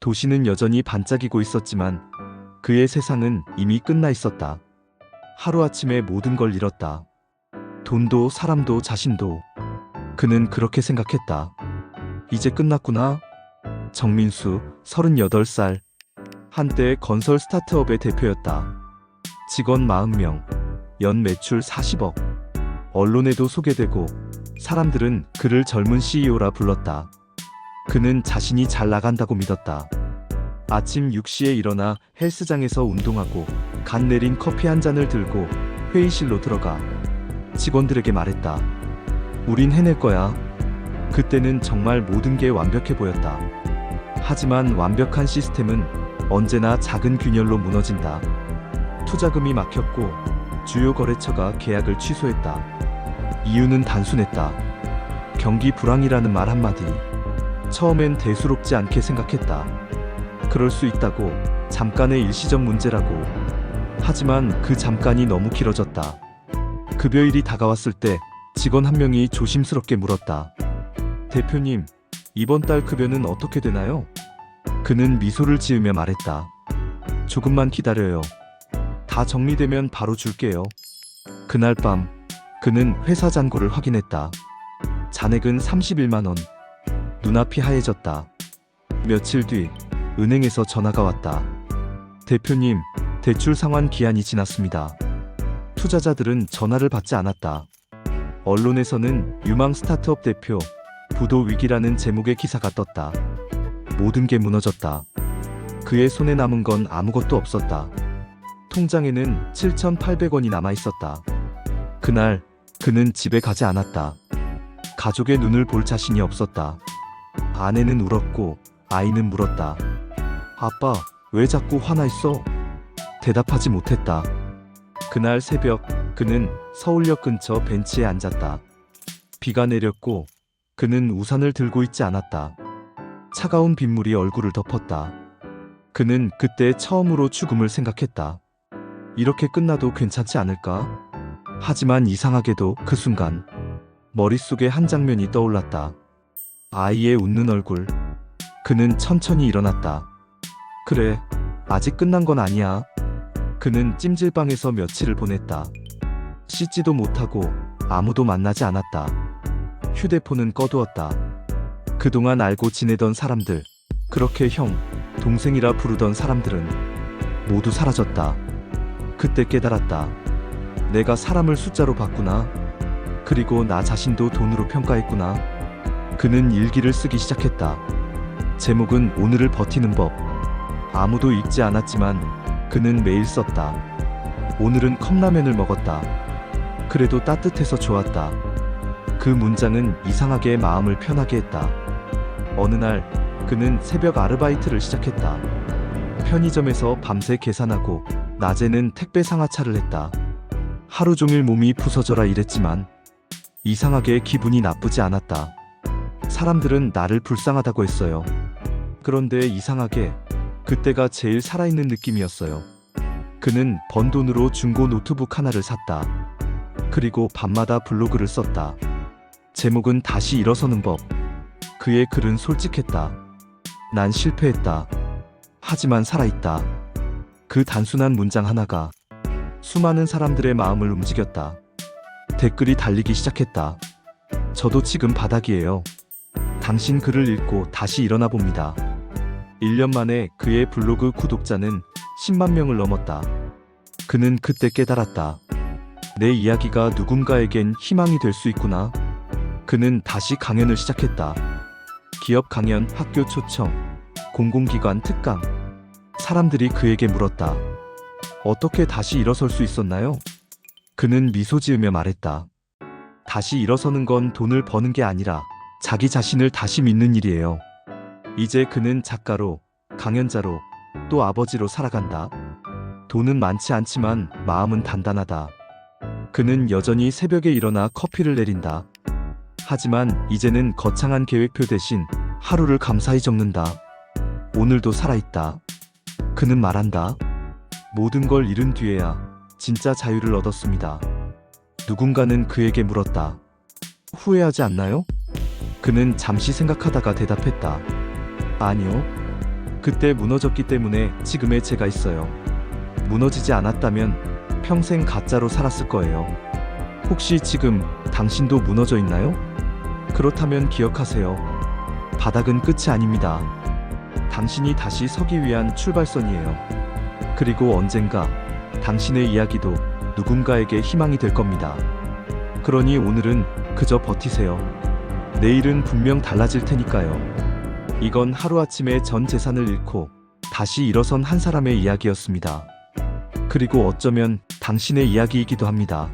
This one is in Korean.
도시는 여전히 반짝이고 있었지만 그의 세상은 이미 끝나 있었다. 하루아침에 모든 걸 잃었다. 돈도 사람도 자신도. 그는 그렇게 생각했다. 이제 끝났구나. 정민수, 38살. 한때 건설 스타트업의 대표였다. 직원 40명, 연 매출 40억. 언론에도 소개되고 사람들은 그를 젊은 CEO라 불렀다. 그는 자신이 잘 나간다고 믿었다. 아침 6시에 일어나 헬스장에서 운동하고 갓 내린 커피 한 잔을 들고 회의실로 들어가 직원들에게 말했다. 우린 해낼 거야. 그때는 정말 모든 게 완벽해 보였다. 하지만 완벽한 시스템은 언제나 작은 균열로 무너진다. 투자금이 막혔고 주요 거래처가 계약을 취소했다. 이유는 단순했다. 경기 불황이라는 말 한마디. 처음엔 대수롭지 않게 생각했다. 그럴 수 있다고, 잠깐의 일시적 문제라고. 하지만 그 잠깐이 너무 길어졌다. 급여일이 다가왔을 때 직원 한 명이 조심스럽게 물었다. 대표님, 이번 달 급여는 어떻게 되나요? 그는 미소를 지으며 말했다. 조금만 기다려요. 다 정리되면 바로 줄게요. 그날 밤 그는 회사 잔고를 확인했다. 잔액은 31만 원. 눈앞이 하얘졌다. 며칠 뒤 은행에서 전화가 왔다. 대표님, 대출 상환 기한이 지났습니다. 투자자들은 전화를 받지 않았다. 언론에서는 유망 스타트업 대표 부도 위기라는 제목의 기사가 떴다. 모든 게 무너졌다. 그의 손에 남은 건 아무것도 없었다. 통장에는 7,800원이 남아 있었다. 그날 그는 집에 가지 않았다. 가족의 눈을 볼 자신이 없었다. 아내는 울었고 아이는 물었다. 아빠, 왜 자꾸 화나 있어? 대답하지 못했다. 그날 새벽 그는 서울역 근처 벤치에 앉았다. 비가 내렸고 그는 우산을 들고 있지 않았다. 차가운 빗물이 얼굴을 덮었다. 그는 그때 처음으로 죽음을 생각했다. 이렇게 끝나도 괜찮지 않을까? 하지만 이상하게도 그 순간 머릿속에 한 장면이 떠올랐다. 아이의 웃는 얼굴. 그는 천천히 일어났다. 그래, 아직 끝난 건 아니야. 그는 찜질방에서 며칠을 보냈다. 씻지도 못하고 아무도 만나지 않았다. 휴대폰은 꺼두었다. 그동안 알고 지내던 사람들, 그렇게 형, 동생이라 부르던 사람들은 모두 사라졌다. 그때 깨달았다. 내가 사람을 숫자로 봤구나. 그리고 나 자신도 돈으로 평가했구나. 그는 일기를 쓰기 시작했다. 제목은 오늘을 버티는 법. 아무도 읽지 않았지만 그는 매일 썼다. 오늘은 컵라면을 먹었다. 그래도 따뜻해서 좋았다. 그 문장은 이상하게 마음을 편하게 했다. 어느 날 그는 새벽 아르바이트를 시작했다. 편의점에서 밤새 계산하고 낮에는 택배 상하차를 했다. 하루 종일 몸이 부서져라 일했지만 이상하게 기분이 나쁘지 않았다. 사람들은 나를 불쌍하다고 했어요. 그런데 이상하게 그때가 제일 살아있는 느낌이었어요. 그는 번 돈으로 중고 노트북 하나를 샀다. 그리고 밤마다 블로그를 썼다. 제목은 다시 일어서는 법. 그의 글은 솔직했다. 난 실패했다. 하지만 살아있다. 그 단순한 문장 하나가 수많은 사람들의 마음을 움직였다. 댓글이 달리기 시작했다. 저도 지금 바닥이에요. 당신 글을 읽고 다시 일어나 봅니다. 1년 만에 그의 블로그 구독자는 10만 명을 넘었다. 그는 그때 깨달았다. 내 이야기가 누군가에겐 희망이 될 수 있구나. 그는 다시 강연을 시작했다. 기업 강연, 학교 초청, 공공기관 특강. 사람들이 그에게 물었다. 어떻게 다시 일어설 수 있었나요? 그는 미소 지으며 말했다. 다시 일어서는 건 돈을 버는 게 아니라 자기 자신을 다시 믿는 일이에요. 이제 그는 작가로, 강연자로, 또 아버지로 살아간다. 돈은 많지 않지만 마음은 단단하다. 그는 여전히 새벽에 일어나 커피를 내린다. 하지만 이제는 거창한 계획표 대신 하루를 감사히 적는다. 오늘도 살아있다. 그는 말한다. 모든 걸 잃은 뒤에야 진짜 자유를 얻었습니다. 누군가는 그에게 물었다. 후회하지 않나요? 그는 잠시 생각하다가 대답했다. 아니요. 그때 무너졌기 때문에 지금의 제가 있어요. 무너지지 않았다면 평생 가짜로 살았을 거예요. 혹시 지금 당신도 무너져 있나요? 그렇다면 기억하세요. 바닥은 끝이 아닙니다. 당신이 다시 서기 위한 출발선이에요. 그리고 언젠가 당신의 이야기도 누군가에게 희망이 될 겁니다. 그러니 오늘은 그저 버티세요. 내일은 분명 달라질 테니까요. 이건 하루아침에 전 재산을 잃고 다시 일어선 한 사람의 이야기였습니다. 그리고 어쩌면 당신의 이야기이기도 합니다.